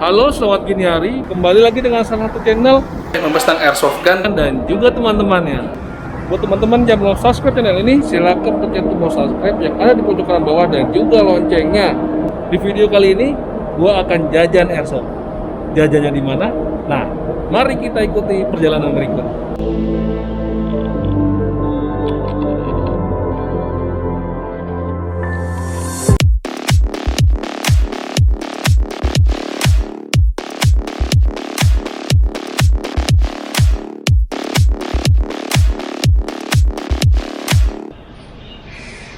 Halo, selamat gini hari. Kembali lagi dengan salah satu channel yang membahas tentang airsoft gun dan juga teman-temannya. Buat teman-teman yang belum subscribe channel ini, silakan pencet tombol subscribe yang ada di pojok kanan bawah dan juga loncengnya. Di video kali ini, gua akan jajan airsoft. Jajannya di mana? Nah, mari kita ikuti perjalanan berikut.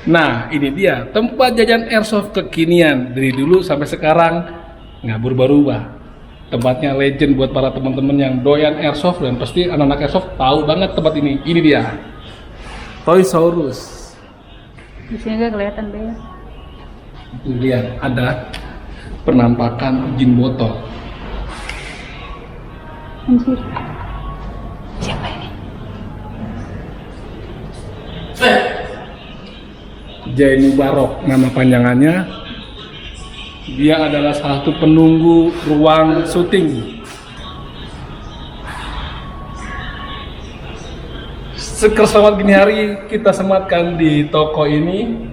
Nah, ini dia tempat jajan airsoft kekinian dari dulu sampai sekarang nggak berubah-ubah. Tempatnya legend buat para teman-teman yang doyan airsoft dan pasti anak-anak airsoft tahu banget tempat ini. Ini dia, Toysaurus. Di sini nggak kelihatan deh. Itu lihat ada penampakan jin botol. Anjir. Siapa ini? Jainu Barok nama panjangannya. Dia adalah salah satu penunggu ruang syuting. Selamat gini hari kita sematkan di toko ini.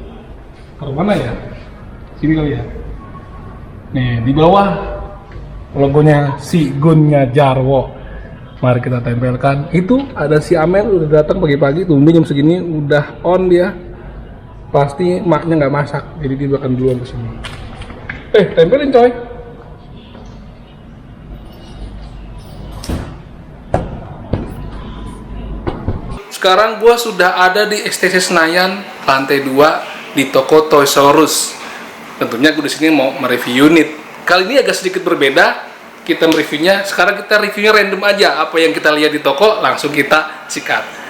Ke mana ya? Sini kali ya. Nih di bawah logonya si Gunnya Jarwo. Mari kita tempelkan. Itu ada si Amel udah datang pagi-pagi. Tumben jam segini udah on dia. Pasti maknya nggak masak, jadi dia akan duluan ke sini. Tempelin coy. Sekarang gua sudah ada di STC Senayan lantai 2 di toko Toysaurus. Tentunya gue di sini mau mereview unit. Kali ini agak sedikit berbeda. Kita mereviewnya, sekarang kita reviewnya random aja. Apa yang kita lihat di toko langsung kita sikat.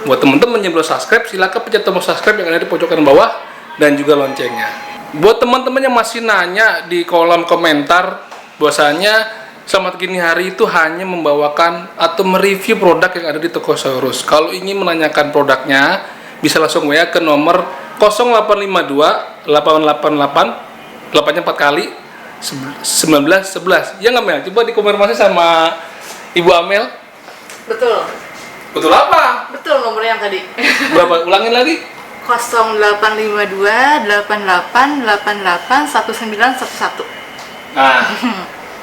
Buat teman-teman yang belum subscribe, silakan pencet tombol subscribe yang ada di pojok kanan bawah dan juga loncengnya. Buat teman-teman yang masih nanya di kolom komentar, bahwasanya Selamat Gini Hari itu hanya membawakan atau mereview produk yang ada di toko Toysaurus. Kalau ingin menanyakan produknya, bisa langsung WA ke nomor 0852 888 8-nya 4 kali 1911. Ya nggak Mel? Coba dikonfirmasi sama Ibu Amel. Betul. Betul apa? Betul nomornya yang tadi. Berapa? Ulangin lagi. 0852 8888 1911. Nah,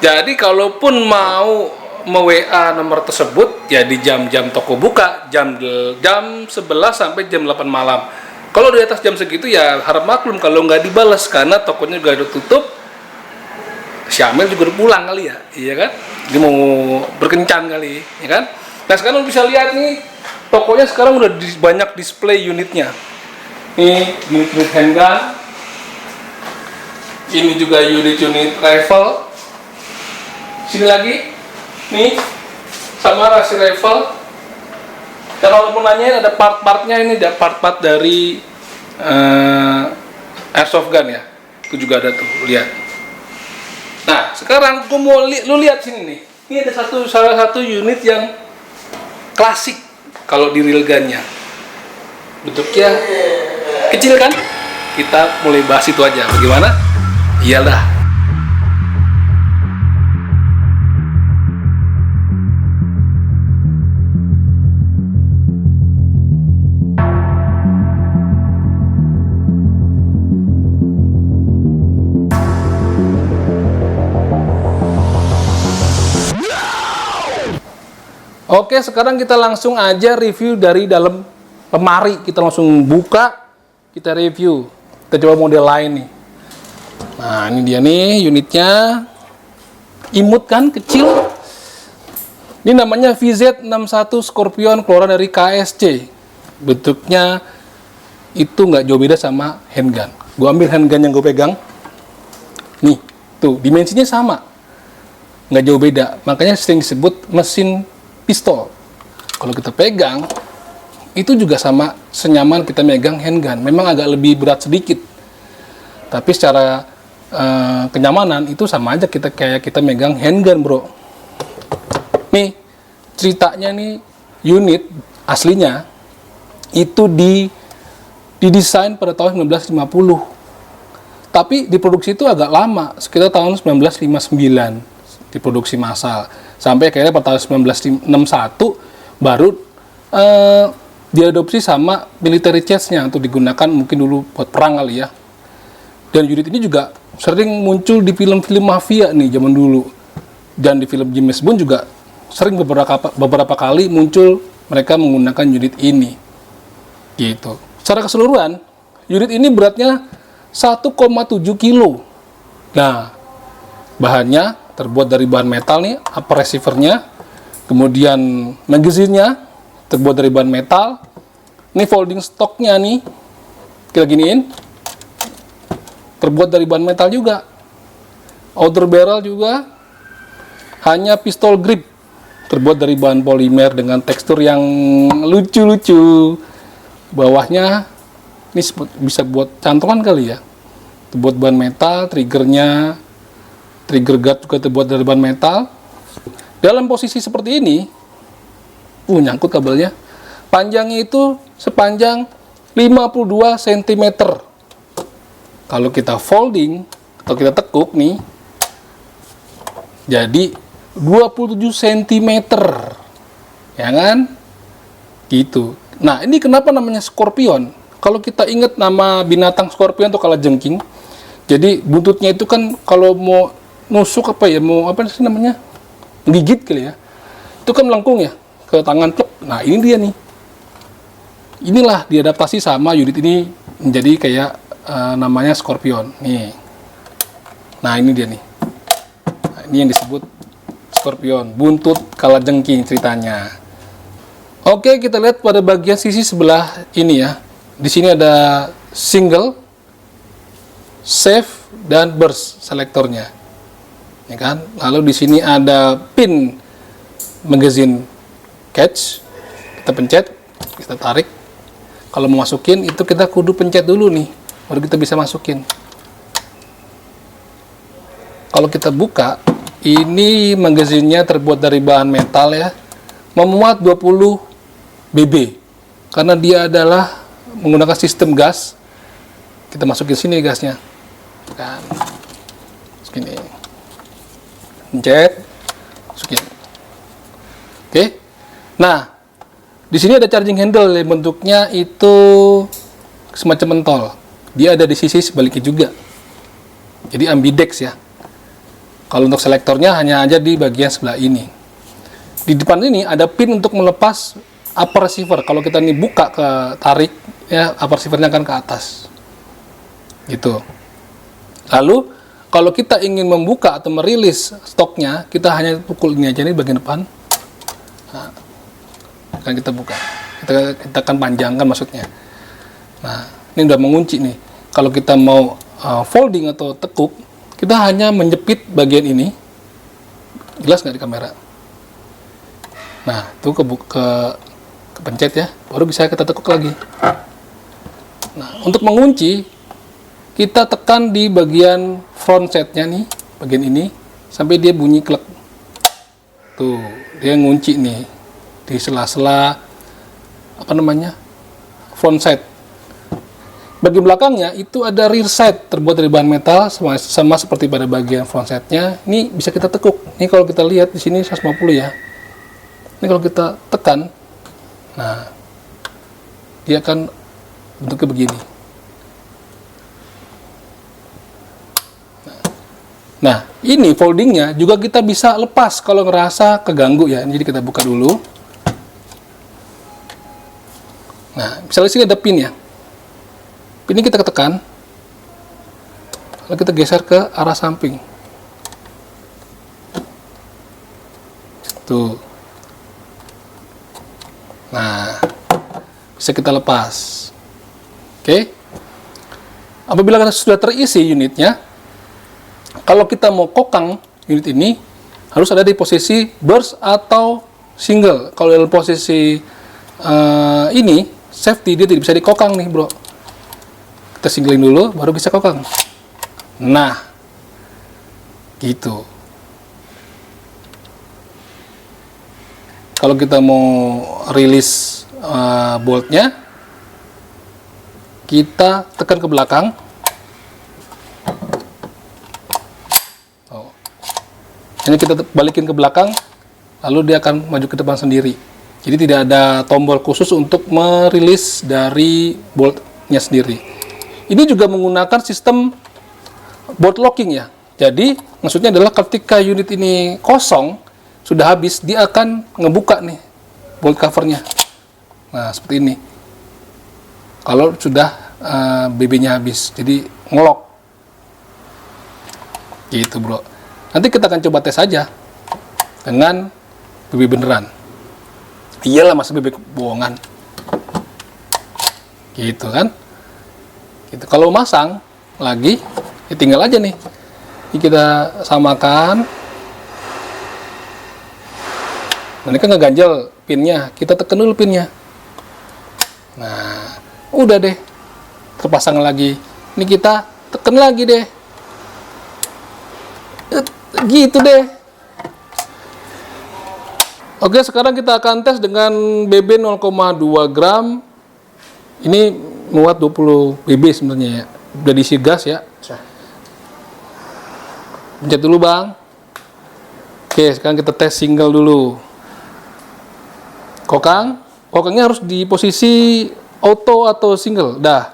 jadi kalaupun mau WA nomor tersebut ya di jam-jam toko buka, jam 11 sampai jam 8 malam. Kalau di atas jam segitu ya harap maklum kalau nggak dibalas karena tokonya juga udah tutup. Si Amel juga udah pulang kali ya, iya kan? Dia mau berkencan kali, ya kan? Nah sekarang bisa lihat nih, tokonya sekarang udah banyak display unitnya. Ini unit handgun, ini juga unit rifle. Sini lagi, nih sama rasi rifle. Dan kalau mau nanya ada part-partnya, ini ada part-part dari airsoft gun ya. Itu juga ada tuh, lihat. Nah sekarang gue mau lu lihat sini nih. Ini ada salah satu unit yang klasik kalau di real gun-nya. Bentuknya kecil kan? Kita mulai bahas itu aja. Bagaimana? Iyalah. Oke, sekarang kita langsung aja review dari dalam lemari. Kita langsung buka, kita review. Kita coba model lain nih. Nah, ini dia nih unitnya. Imut kan, kecil. Ini namanya VZ61 Scorpion, keluaran dari KSC. Bentuknya itu nggak jauh beda sama handgun. Gue ambil handgun yang gue pegang. Nih, tuh dimensinya sama. Nggak jauh beda. Makanya sering disebut mesin pistol. Kalau kita pegang itu juga sama senyaman kita megang handgun. Memang agak lebih berat sedikit, tapi secara kenyamanan itu sama aja kayak kita megang handgun, bro. Nih ceritanya nih, unit aslinya itu didesain pada tahun 1950. Tapi diproduksi itu agak lama, sekitar tahun 1959 diproduksi massal. Sampai akhirnya pada tahun 1961 baru diadopsi sama military chest-nya untuk digunakan mungkin dulu buat perang kali ya. Dan unit ini juga sering muncul di film-film mafia nih zaman dulu. Dan di film James Bond juga sering beberapa kali muncul mereka menggunakan unit ini. Gitu. Secara keseluruhan, unit ini beratnya 1,7 kilo. Nah, bahannya terbuat dari bahan metal nih, upper receiver-nya. Kemudian magazine-nya terbuat dari bahan metal. Ini folding stock-nya nih, kita giniin, terbuat dari bahan metal juga. Outer barrel juga hanya pistol grip, terbuat dari bahan polimer dengan tekstur yang lucu-lucu. Bawahnya ini bisa buat cantongan kali ya. Terbuat bahan metal, triggernya, trigger guard juga terbuat dari bahan metal. Dalam posisi seperti ini, nyangkut kabelnya. Panjangnya itu sepanjang 52 cm. Kalau kita folding atau kita tekuk nih, jadi 27 cm. Ya kan? Gitu. Nah, ini kenapa namanya scorpion? Kalau kita ingat nama binatang scorpion itu kalajengking. Jadi buntutnya itu kan kalau mau nusuk apa ya, mau apa sih namanya? Gigit kali ya. Itu kan melengkung ya ke tangan. Nah, ini dia nih. Inilah diadaptasi sama unit ini menjadi kayak namanya scorpion. Nih. Nah, ini dia nih. Nah, ini yang disebut scorpion, buntut kalajengking ceritanya. Oke, kita lihat pada bagian sisi sebelah ini ya. Di sini ada single, save, dan burst selektornya. Ya kan? Lalu di sini ada pin magazine catch. Kita pencet, kita tarik. Kalau mau masukin itu kita kudu pencet dulu nih, baru kita bisa masukin. Kalau kita buka, ini magazinnya terbuat dari bahan metal ya, memuat 20 BB. Karena dia adalah menggunakan sistem gas. Kita masukin sini gasnya. Kan. Segini. Pencet, masukin. Oke. Nah, di sini ada charging handle yang bentuknya itu semacam mentol. Dia ada di sisi sebaliknya juga. Jadi ambidex ya. Kalau untuk selektornya hanya aja di bagian sebelah ini. Di depan ini ada pin untuk melepas upper receiver. Kalau kita ini buka ke tarik, ya upper receivernya akan ke atas. Gitu. Lalu kalau kita ingin membuka atau merilis stoknya, kita hanya pukul ini aja nih bagian depan. Nah, akan kita buka. Kita akan panjangkan maksudnya. Nah, ini udah mengunci nih. Kalau kita mau folding atau tekuk, kita hanya menjepit bagian ini. Jelas nggak di kamera? Nah, itu kepencet ya, baru bisa kita tekuk lagi. Nah, untuk mengunci, kita tekan di bagian front setnya nih, bagian ini, sampai dia bunyi klek. Tuh, dia ngunci nih di sela-sela apa namanya, front set. Bagian belakangnya itu ada rear set terbuat dari bahan metal sama seperti pada bagian front setnya. Ini bisa kita tekuk. Ini kalau kita lihat di sini 150 ya. Ini kalau kita tekan, nah dia akan bentuknya begini. Nah, ini foldingnya juga kita bisa lepas kalau ngerasa keganggu ya. Jadi kita buka dulu. Nah, misalnya sini ada pin ya. Pin ini kita tekan, lalu kita geser ke arah samping. Tuh. Nah, bisa kita lepas. Oke. Apabila sudah terisi unitnya, kalau kita mau kokang unit ini, harus ada di posisi burst atau single. Kalau dalam posisi ini, safety, dia tidak bisa dikokang nih bro. Kita singlein dulu, baru bisa kokang. Nah, gitu. Kalau kita mau rilis boltnya, kita tekan ke belakang. Oh. Hanya kita balikin ke belakang, lalu dia akan maju ke depan sendiri. Jadi tidak ada tombol khusus untuk merilis dari boltnya sendiri. Ini juga menggunakan sistem bolt locking ya. Jadi maksudnya adalah ketika unit ini kosong, sudah habis, dia akan ngebuka nih bolt covernya. Nah seperti ini. Kalau sudah BB-nya habis, jadi ngelok. Gitu bro. Nanti kita akan coba tes aja dengan BB beneran. Iyalah, masa BB bohongan. Gitu kan. Gitu. Kalau masang lagi, ya tinggal aja nih. Ini kita samakan. Nah, ini kan ngeganjel pinnya. Kita tekan dulu pinnya. Nah, udah deh. Terpasang lagi. Ini kita tekan lagi deh. Gitu deh. Oke, sekarang kita akan tes dengan BB 0,2 gram. Ini muat 20 BB sebenarnya ya. Udah diisi gas ya. Pencet dulu bang. Oke, sekarang kita tes single dulu. Kokangnya harus di posisi auto atau single. Dah,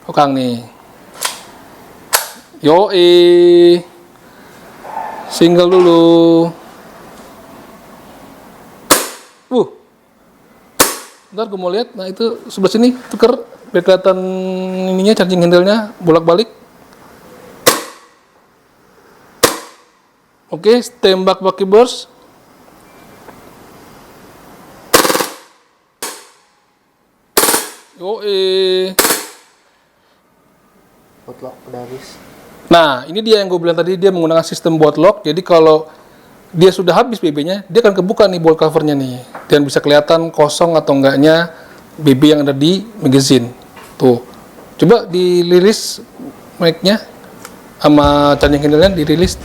kokang nih. Yoi. Single dulu. Ntar gue mau lihat. Nah itu sebelah sini tuker. Biar kelihatan ininya, charging handle-nya bolak-balik. Oke, tembak pakai burst. Bootlock udah habis. Nah, ini dia yang gue bilang tadi, dia menggunakan sistem bootlock. Jadi kalau dia sudah habis BB-nya, dia akan kebuka nih bolt covernya nih. Dan bisa kelihatan kosong atau enggaknya BB yang ada di magazine. Tuh. Coba dirilis mic-nya sama charging handle-nya dirilis.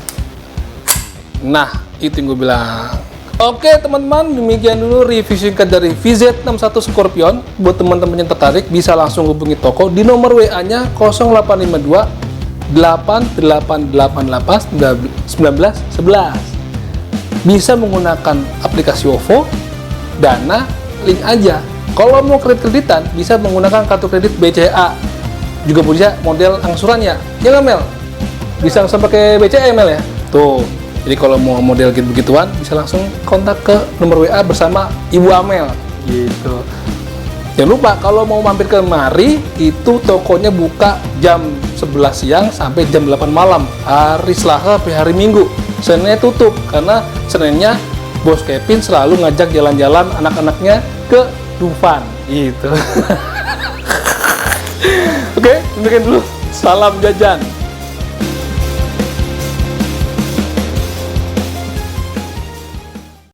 Nah, itu yang gue bilang. Oke teman-teman, demikian dulu review singkat dari VZ61 Scorpion. Buat teman-teman yang tertarik, bisa langsung hubungi toko di nomor WA-nya 0852 8888 1911. Bisa menggunakan aplikasi OVO, Dana, link aja. Kalau mau kredit-kreditan, bisa menggunakan kartu kredit BCA. Juga bisa model angsurannya. Ya nggak Mel? Bisa langsung pakai BCA Mel ya? Tuh. Jadi kalau mau model gitu-begituan, bisa langsung kontak ke nomor WA bersama Ibu Amel. Gitu. Jangan lupa, kalau mau mampir ke mari, itu tokonya buka jam 11 siang sampai jam 8 malam. Hari Selasa sampai hari Minggu. Seninnya tutup, karena Seninnya Bos Kevin selalu ngajak jalan-jalan anak-anaknya ke Dufan. Gitu. Oke, demikian dulu. Salam jajan.